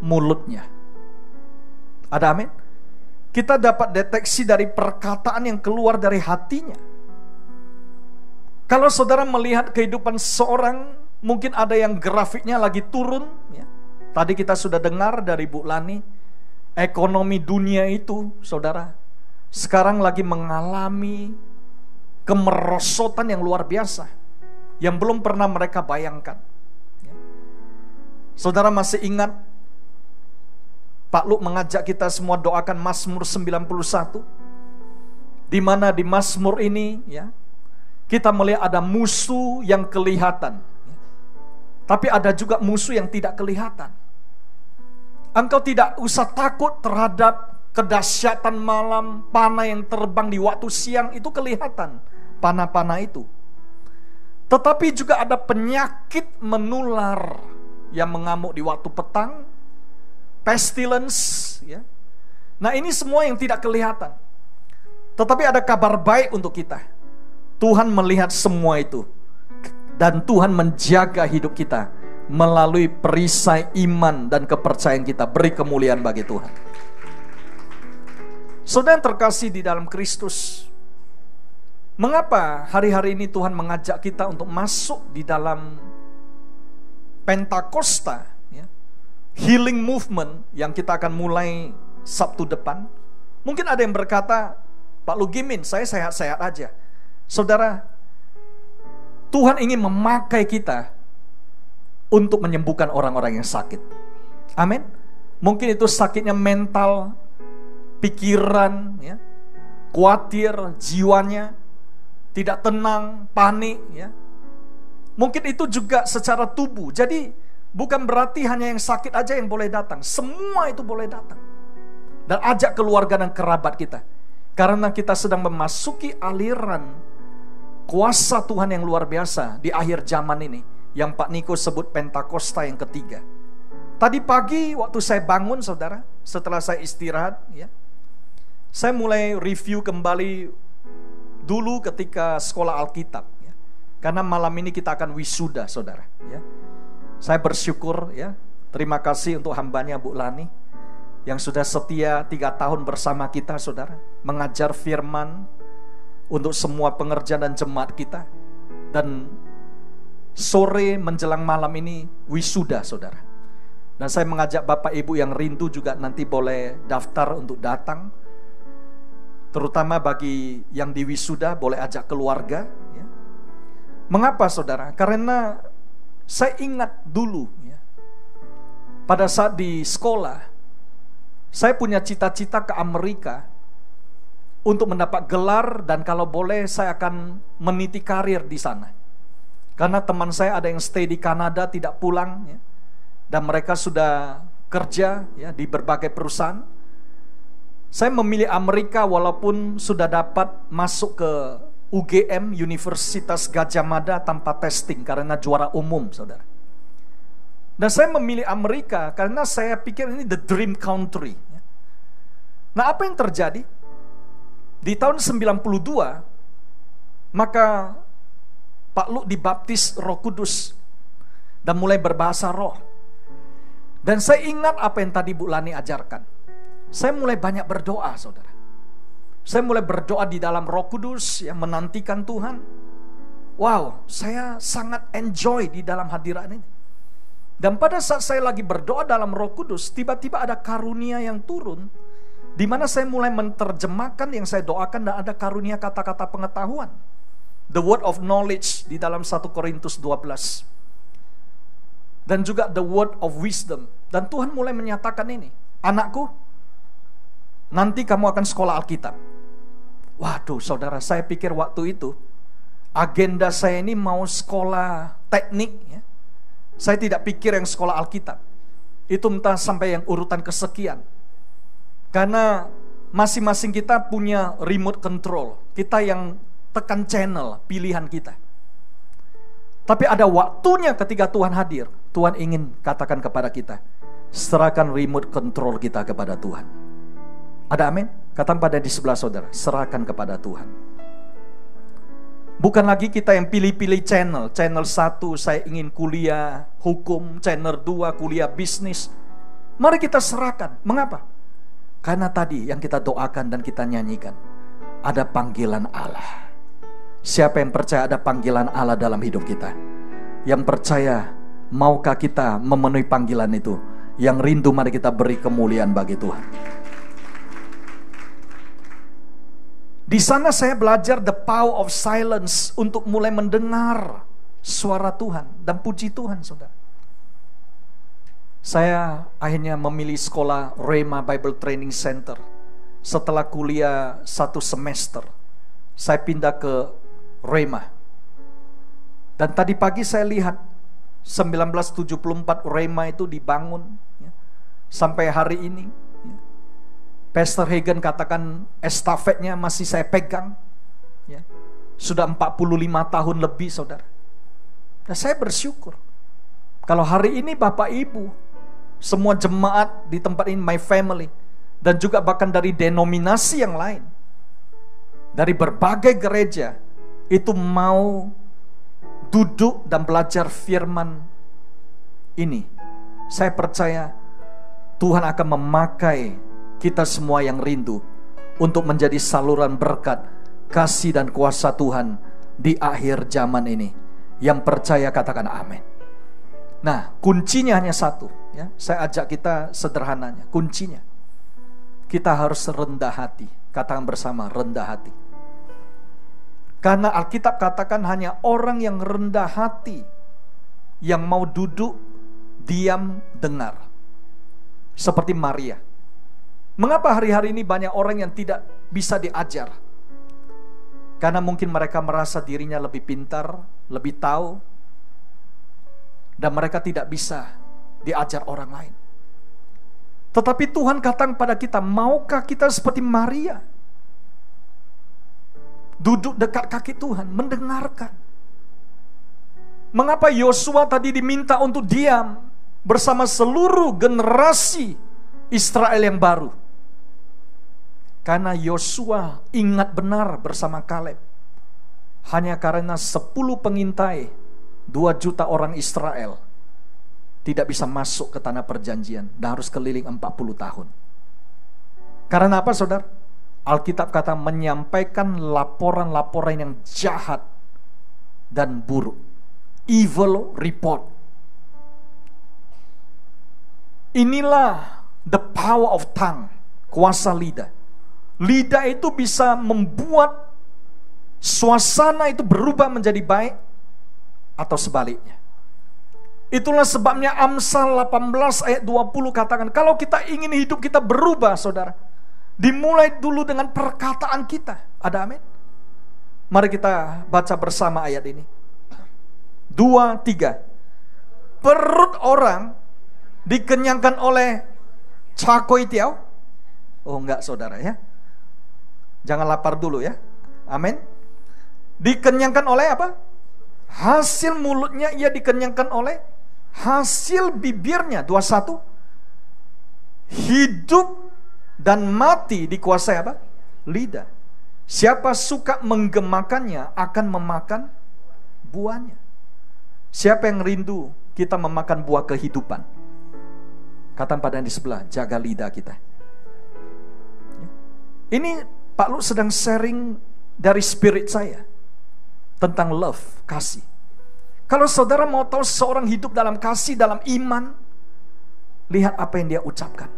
mulutnya. Ada amin? Kita dapat deteksi dari perkataan yang keluar dari hatinya. Kalau saudara melihat kehidupan seseorang, mungkin ada yang grafiknya lagi turun ya. Tadi kita sudah dengar dari Bu Lani, ekonomi dunia itu, saudara, sekarang lagi mengalami kemerosotan yang luar biasa, yang belum pernah mereka bayangkan ya. Saudara masih ingat Pak Luk mengajak kita semua doakan Mazmur 91, di mana di Mazmur ini ya, kita melihat ada musuh yang kelihatan ya. Tapi ada juga musuh yang tidak kelihatan. Engkau tidak usah takut terhadap kedahsyatan malam, panah yang terbang di waktu siang, itu kelihatan panah-panah itu. Tetapi juga ada penyakit menular yang mengamuk di waktu petang, pestilence ya. Nah, ini semua yang tidak kelihatan. Tetapi ada kabar baik untuk kita. Tuhan melihat semua itu, dan Tuhan menjaga hidup kita melalui perisai iman dan kepercayaan kita. Beri kemuliaan bagi Tuhan. Saudara yang terkasih di dalam Kristus, mengapa hari-hari ini Tuhan mengajak kita untuk masuk di dalam Pentakosta ya, healing movement yang kita akan mulai Sabtu depan? Mungkin ada yang berkata, Pak Lugimin, saya sehat-sehat aja. Saudara, Tuhan ingin memakai kita untuk menyembuhkan orang-orang yang sakit. Amin. Mungkin itu sakitnya mental, pikiran ya, khawatir, jiwanya tidak tenang, panik ya. Mungkin itu juga secara tubuh. Jadi bukan berarti hanya yang sakit aja yang boleh datang. Semua itu boleh datang. Dan ajak keluarga dan kerabat kita. Karena kita sedang memasuki aliran kuasa Tuhan yang luar biasa di akhir zaman ini, yang Pak Niko sebut Pentakosta yang ketiga. Tadi pagi waktu saya bangun, saudara, setelah saya istirahat ya, saya mulai review kembali dulu ketika sekolah Alkitab ya. Karena malam ini kita akan wisuda, saudara ya. Saya bersyukur ya, terima kasih untuk hambanya Bu Lani yang sudah setia 3 tahun bersama kita, saudara, mengajar firman untuk semua pengerjaan dan jemaat kita. Dan sore menjelang malam ini wisuda, saudara. Dan saya mengajak Bapak Ibu yang rindu juga nanti boleh daftar untuk datang. Terutama bagi yang di wisuda boleh ajak keluarga. Ya. Mengapa, saudara? Karena saya ingat dulu, ya, pada saat di sekolah, saya punya cita-cita ke Amerika untuk mendapat gelar, dan kalau boleh saya akan meniti karir di sana. Karena teman saya ada yang stay di Kanada tidak pulang, ya, dan mereka sudah kerja, ya, di berbagai perusahaan. Saya memilih Amerika walaupun sudah dapat masuk ke UGM, Universitas Gadjah Mada, tanpa testing karena juara umum, saudara. Dan saya memilih Amerika karena saya pikir ini the dream country. Nah, apa yang terjadi? Di tahun 92, maka Pak Lu dibaptis Roh Kudus dan mulai berbahasa roh. Dan saya ingat apa yang tadi Bu Lani ajarkan. Saya mulai banyak berdoa, saudara. Saya mulai berdoa di dalam Roh Kudus, yang menantikan Tuhan. Wow, saya sangat enjoy di dalam hadirat ini. Dan pada saat saya lagi berdoa dalam Roh Kudus, tiba-tiba ada karunia yang turun, di mana saya mulai menerjemahkan yang saya doakan, dan ada karunia kata-kata pengetahuan. The word of knowledge di dalam 1 Korintus 12. Dan juga the word of wisdom. Dan Tuhan mulai menyatakan ini, anakku, nanti kamu akan sekolah Alkitab. Waduh, saudara, saya pikir waktu itu agenda saya ini mau sekolah teknik, ya. Saya tidak pikir yang sekolah Alkitab. Itu entah sampai yang urutan kesekian. Karena masing-masing kita punya remote control. Kita yang tekan channel pilihan kita. Tapi ada waktunya ketika Tuhan hadir. Tuhan ingin katakan kepada kita, serahkan remote control kita kepada Tuhan. Ada amin? Katakan pada di sebelah saudara, serahkan kepada Tuhan. Bukan lagi kita yang pilih-pilih channel. Channel 1 saya ingin kuliah hukum, channel 2 kuliah bisnis. Mari kita serahkan. Mengapa? Karena tadi yang kita doakan dan kita nyanyikan, ada panggilan Allah. Siapa yang percaya ada panggilan Allah dalam hidup kita? Yang percaya, maukah kita memenuhi panggilan itu? Yang rindu, mari kita beri kemuliaan bagi Tuhan. Di sana saya belajar the power of silence untuk mulai mendengar suara Tuhan dan puji Tuhan, saudara. Saya akhirnya memilih sekolah Rhema Bible Training Center. Setelah kuliah 1 semester, saya pindah ke Rhema. Dan tadi pagi saya lihat 1974 Rhema itu dibangun, ya, sampai hari ini. Ya. Pastor Hagen katakan estafetnya masih saya pegang, ya. Sudah 45 tahun lebih, saudara. Dan saya bersyukur kalau hari ini Bapak Ibu, semua jemaat di tempat ini, my family, dan juga bahkan dari denominasi yang lain, dari berbagai gereja, itu mau duduk dan belajar firman ini. Saya percaya Tuhan akan memakai kita semua yang rindu untuk menjadi saluran berkat, kasih dan kuasa Tuhan di akhir zaman ini. Yang percaya katakan amin. Nah, kuncinya hanya satu, ya. Saya ajak kita sederhananya. Kuncinya, kita harus rendah hati. Katakan bersama, rendah hati. Karena Alkitab katakan hanya orang yang rendah hati yang mau duduk, diam, dengar. Seperti Maria. Mengapa hari-hari ini banyak orang yang tidak bisa diajar? Karena mungkin mereka merasa dirinya lebih pintar, lebih tahu, dan mereka tidak bisa diajar orang lain. Tetapi Tuhan katakan pada kita, maukah kita seperti Maria? Duduk dekat kaki Tuhan, mendengarkan. Mengapa Yosua tadi diminta untuk diam bersama seluruh generasi Israel yang baru? Karena Yosua ingat benar bersama Kaleb. Hanya karena 10 pengintai 2 juta orang Israel tidak bisa masuk ke tanah perjanjian dan harus keliling 40 tahun. Karena apa, saudara? Alkitab kata menyampaikan laporan-laporan yang jahat dan buruk. evil report. Inilah the power of tongue, kuasa lidah. Lidah itu bisa membuat suasana itu berubah menjadi baik atau sebaliknya. Itulah sebabnya Amsal 18 ayat 20 katakan, kalau kita ingin hidup kita berubah, saudara, dimulai dulu dengan perkataan kita. Ada amin? Mari kita baca bersama ayat ini. 2, 3. Perut orang dikenyangkan oleh char kway teow. Oh enggak, saudara ya. Jangan lapar dulu ya. Amin. Dikenyangkan oleh apa? Hasil mulutnya ia dikenyangkan oleh hasil bibirnya. 21. Hidup dan mati dikuasai apa? Lidah. Siapa suka menggemakannya akan memakan buahnya. Siapa yang rindu kita memakan buah kehidupan? Kata pada yang di sebelah, jaga lidah kita. Ini Pak Lu sedang sharing dari spirit saya tentang love, kasih. Kalau saudara mau tahu seorang hidup dalam kasih, dalam iman, lihat apa yang dia ucapkan.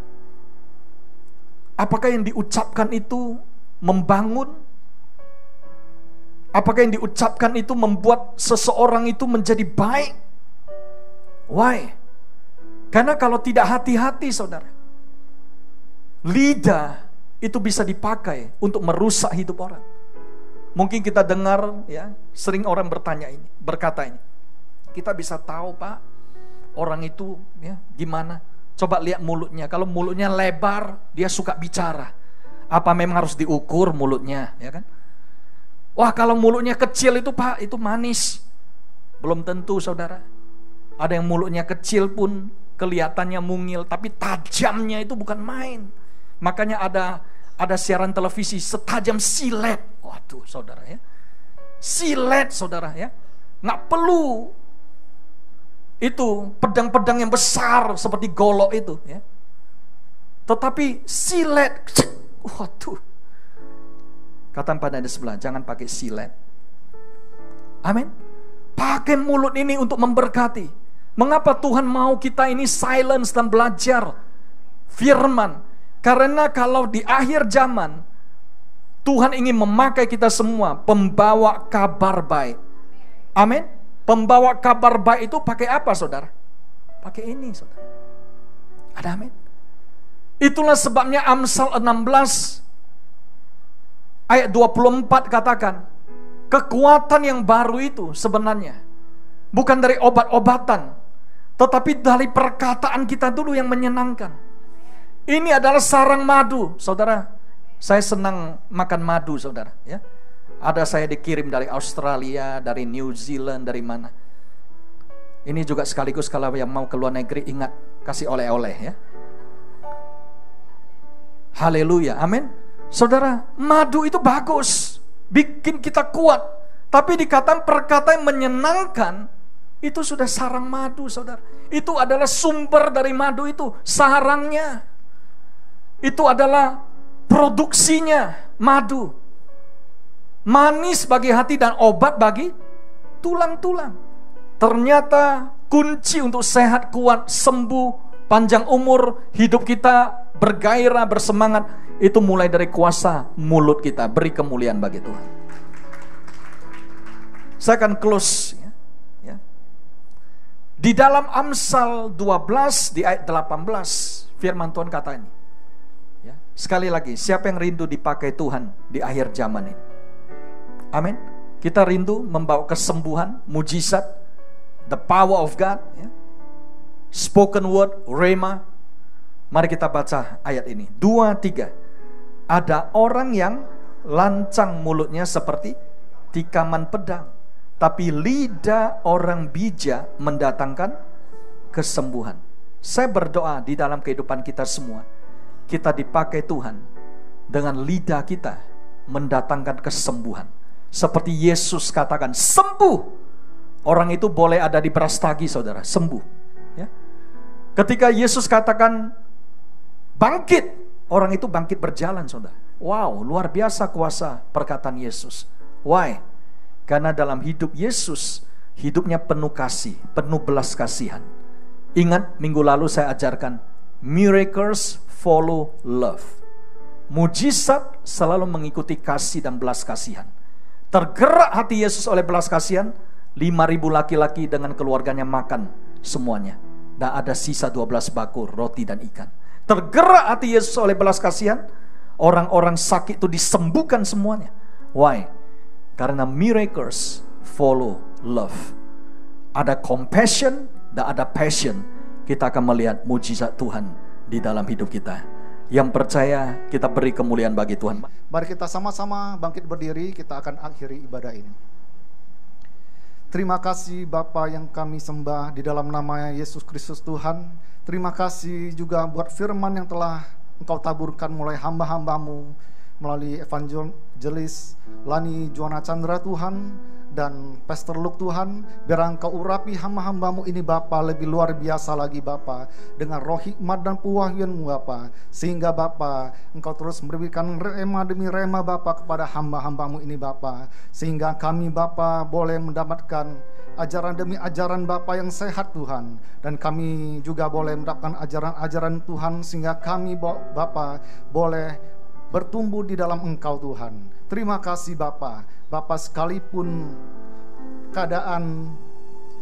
Apakah yang diucapkan itu membangun? Apakah yang diucapkan itu membuat seseorang itu menjadi baik? Why? Karena kalau tidak hati-hati, saudara, lidah itu bisa dipakai untuk merusak hidup orang. Mungkin kita dengar ya, sering orang berkata ini. Kita bisa tahu, Pak, orang itu ya gimana? Coba lihat mulutnya. Kalau mulutnya lebar, dia suka bicara. Apa memang harus diukur mulutnya, ya kan? Wah, kalau mulutnya kecil itu, Pak, itu manis. Belum tentu, saudara. Ada yang mulutnya kecil pun kelihatannya mungil, tapi tajamnya itu bukan main. Makanya ada siaran televisi setajam silet. Waduh, saudara ya. Silet, saudara ya. Nggak perlu itu pedang-pedang yang besar seperti golok itu ya. Tetapi silet, waduh. Kata pada di sebelah, jangan pakai silet. Amin. Pakai mulut ini untuk memberkati. Mengapa Tuhan mau kita ini silence dan belajar firman? Karena kalau di akhir zaman Tuhan ingin memakai kita semua pembawa kabar baik. Amin. Pembawa kabar baik itu pakai apa, saudara? Pakai ini, saudara. Ada amin. Itulah sebabnya Amsal 16 ayat 24 katakan, kekuatan yang baru itu sebenarnya bukan dari obat-obatan, tetapi dari perkataan kita dulu yang menyenangkan. Ini adalah sarang madu, saudara. Saya senang makan madu, saudara ya. Ada saya dikirim dari Australia, dari New Zealand, dari mana. Ini juga sekaligus kalau yang mau ke luar negeri, ingat kasih oleh-oleh ya. Haleluya, amin. Saudara, madu itu bagus, bikin kita kuat. Tapi dikatakan perkataan yang menyenangkan, itu sudah sarang madu, saudara. Itu adalah sumber dari madu itu, sarangnya. Itu adalah produksinya, madu. Manis bagi hati dan obat bagi tulang-tulang. Ternyata kunci untuk sehat, kuat, sembuh, panjang umur, hidup kita bergairah, bersemangat, itu mulai dari kuasa mulut kita. Beri kemuliaan bagi Tuhan. Saya akan close ya. Di dalam Amsal 12 di ayat 18 firman Tuhan kata ini ya. Sekali lagi, siapa yang rindu dipakai Tuhan di akhir zaman ini? Amin. Kita rindu membawa kesembuhan, mujizat, the power of God ya. Spoken word, rhema. Mari kita baca ayat ini. 2, 3. Ada orang yang lancang mulutnya seperti tikaman pedang, tapi lidah orang bijak mendatangkan kesembuhan. Saya berdoa di dalam kehidupan kita semua, kita dipakai Tuhan dengan lidah kita mendatangkan kesembuhan. Seperti Yesus katakan, sembuh. Orang itu boleh ada di Brastagi, saudara, sembuh ya. Ketika Yesus katakan bangkit, orang itu bangkit berjalan, saudara. Wow, luar biasa kuasa perkataan Yesus. Why? Karena dalam hidup Yesus hidupnya penuh kasih, penuh belas kasihan. Ingat minggu lalu saya ajarkan, miracles follow love. Mujizat selalu mengikuti kasih dan belas kasihan. Tergerak hati Yesus oleh belas kasihan, 5.000 laki-laki dengan keluarganya makan semuanya. Dan ada sisa 12 bakul roti dan ikan. Tergerak hati Yesus oleh belas kasihan, orang-orang sakit itu disembuhkan semuanya. Why? Karena miracles follow love. Ada compassion dan ada passion. Kita akan melihat mujizat Tuhan di dalam hidup kita. Yang percaya, kita beri kemuliaan bagi Tuhan. Mari kita sama-sama bangkit berdiri, kita akan akhiri ibadah ini. Terima kasih Bapa yang kami sembah di dalam nama Yesus Kristus Tuhan. Terima kasih juga buat firman yang telah Engkau taburkan mulai hamba-hambamu, melalui evangelis Lani Juana Chandra Tuhan, dan Pastor Luke Tuhan. Biar Engkau urapi hamba-hambamu ini Bapa lebih luar biasa lagi Bapa, dengan roh hikmat dan pewahyuan-Mu Bapa, sehingga Bapa Engkau terus memberikan rema demi rema Bapa kepada hamba-hambamu ini Bapa, sehingga kami Bapa boleh mendapatkan ajaran demi ajaran Bapa yang sehat Tuhan, dan kami juga boleh mendapatkan ajaran-ajaran Tuhan, sehingga kami Bapa boleh bertumbuh di dalam Engkau Tuhan. Terima kasih Bapa. Bapa, sekalipun keadaan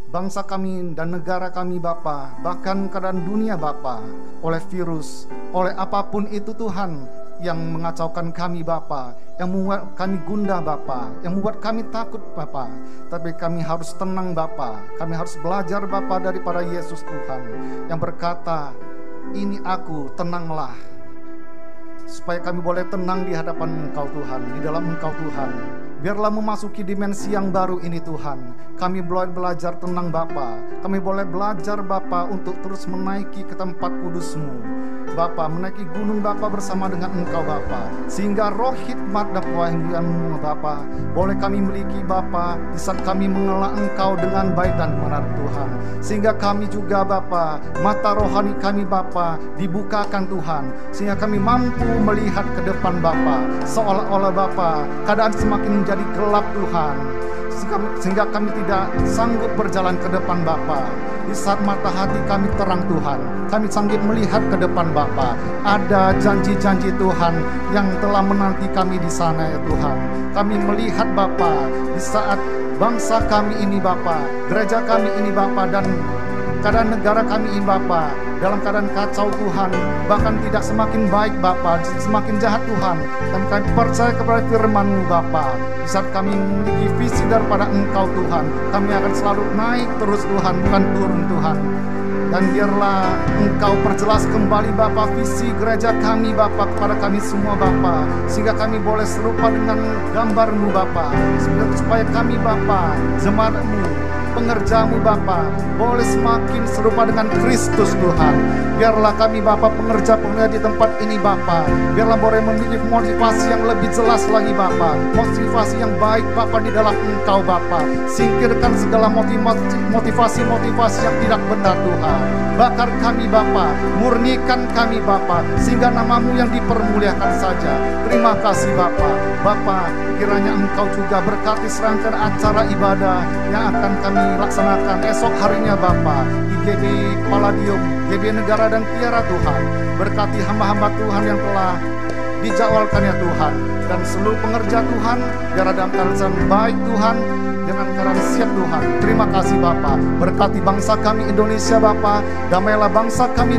bangsa kami dan negara kami Bapa, bahkan keadaan dunia Bapa, oleh virus, oleh apapun itu Tuhan, yang mengacaukan kami Bapa, yang membuat kami gundah Bapa, yang membuat kami takut Bapa, tapi kami harus tenang Bapa. Kami harus belajar Bapa daripada Yesus Tuhan, yang berkata, ini aku, tenanglah. Supaya kami boleh tenang di hadapan Engkau Tuhan, di dalam Engkau Tuhan. Biarlah memasuki dimensi yang baru ini Tuhan. Kami boleh belajar tenang Bapa. Kami boleh belajar Bapa untuk terus menaiki ke tempat kudus-Mu Bapa, menaiki gunung Bapa bersama dengan Engkau Bapa, sehingga roh hikmat dan pewahyuan-Mu Bapa boleh kami miliki Bapa di saat kami mengenal Engkau dengan baik dan benar Tuhan. Sehingga kami juga Bapa, mata rohani kami Bapa dibukakan Tuhan, sehingga kami mampu melihat ke depan Bapa, seolah-olah Bapa keadaan semakin menjadi gelap Tuhan, sehingga kami tidak sanggup berjalan ke depan Bapa. Di saat mata hati kami terang Tuhan, kami sanggup melihat ke depan Bapa. Ada janji-janji Tuhan yang telah menanti kami di sana ya Tuhan. Kami melihat Bapa di saat bangsa kami ini Bapa, gereja kami ini Bapa, dan keadaan negara kami ini Bapa dalam keadaan kacau Tuhan, bahkan tidak semakin baik Bapa, semakin jahat Tuhan. Dan kami percaya kepada firman-Mu Bapa. Di saat kami memiliki visi daripada Engkau Tuhan, kami akan selalu naik terus Tuhan, bukan turun Tuhan. Dan biarlah Engkau perjelas kembali Bapa visi gereja kami Bapa kepada kami semua Bapa, sehingga kami boleh serupa dengan gambar-Mu Bapa, supaya kami Bapa, jemaat-Mu, pengerja-Mu Bapa, boleh semakin serupa dengan Kristus Tuhan. Biarlah kami Bapa, pengerja-pengerja di tempat ini Bapa, biarlah boleh memiliki motivasi yang lebih jelas lagi Bapa, motivasi yang baik Bapa di dalam Engkau Bapa. Singkirkan segala motivasi-motivasi yang tidak benar Tuhan. Bakar kami Bapa, murnikan kami Bapa, sehingga nama-Mu yang dipermuliakan saja. Terima kasih Bapa. Bapa, kiranya Engkau juga berkati serangkaian acara ibadah yang akan kami laksanakan esok harinya Bapa, di GB Palladium, GB Negara dan Tiara Tuhan. Berkati hamba-hamba Tuhan yang telah dijadwalkannya Tuhan, dan seluruh pengerja Tuhan, biar dalam keadaan baik Tuhan, dengan keadaan siap Tuhan. Terima kasih Bapa. Berkati bangsa kami Indonesia Bapa, damailah bangsa kami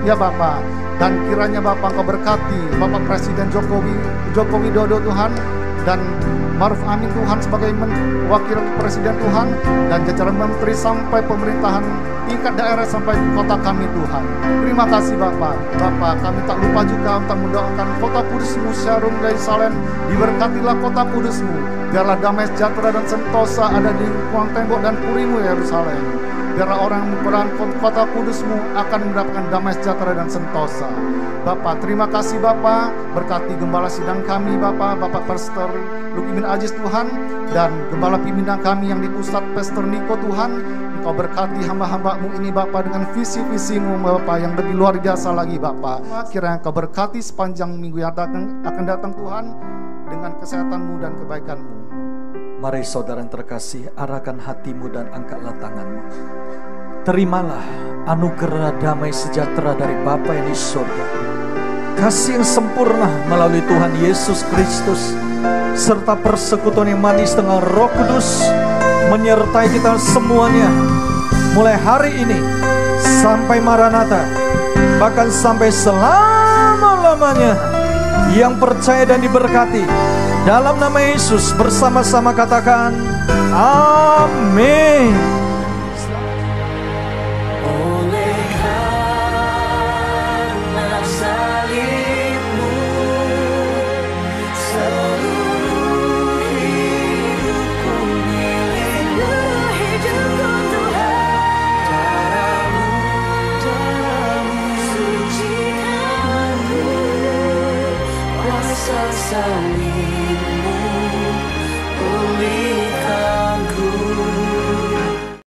ya Bapa. Dan kiranya Bapa Engkau berkati Bapak Presiden Joko Widodo Tuhan, dan Maruf Amin Tuhan sebagai wakil presiden Tuhan, dan jajaran menteri sampai pemerintahan tingkat daerah sampai kota kami Tuhan. Terima kasih Bapak. Bapak, kami tak lupa juga untuk mendoakan kota kudus-Mu Syarum Yerusalem. Diberkatilah kota kudus-Mu, biarlah damai sejahtera dan sentosa ada di ruang tembok dan puri-Mu Yerusalem. Biarlah orang yang berperan kota kudus-Mu akan mendapatkan damai sejahtera dan sentosa. Bapak, terima kasih Bapak. Berkati gembala sidang kami Bapak, Bapak Pastor Luki bin Ajis Tuhan, dan gembala pimpinan kami yang di pusat Pastor Niko Tuhan. Engkau berkati hamba-hamba-Mu ini Bapak dengan visi-visi-Mu Bapak yang lebih luar biasa lagi Bapak. Kiranya Engkau berkati sepanjang minggu yang akan datang Tuhan, dengan kesehatan-Mu dan kebaikan-Mu. Mari saudara yang terkasih, arahkan hatimu dan angkatlah tanganmu. Terimalah anugerah damai sejahtera dari Bapa yang di surga, kasih yang sempurna melalui Tuhan Yesus Kristus, serta persekutuan yang manis dengan Roh Kudus menyertai kita semuanya, mulai hari ini sampai Maranatha, bahkan sampai selama-lamanya. Yang percaya dan diberkati dalam nama Yesus bersama-sama katakan amin.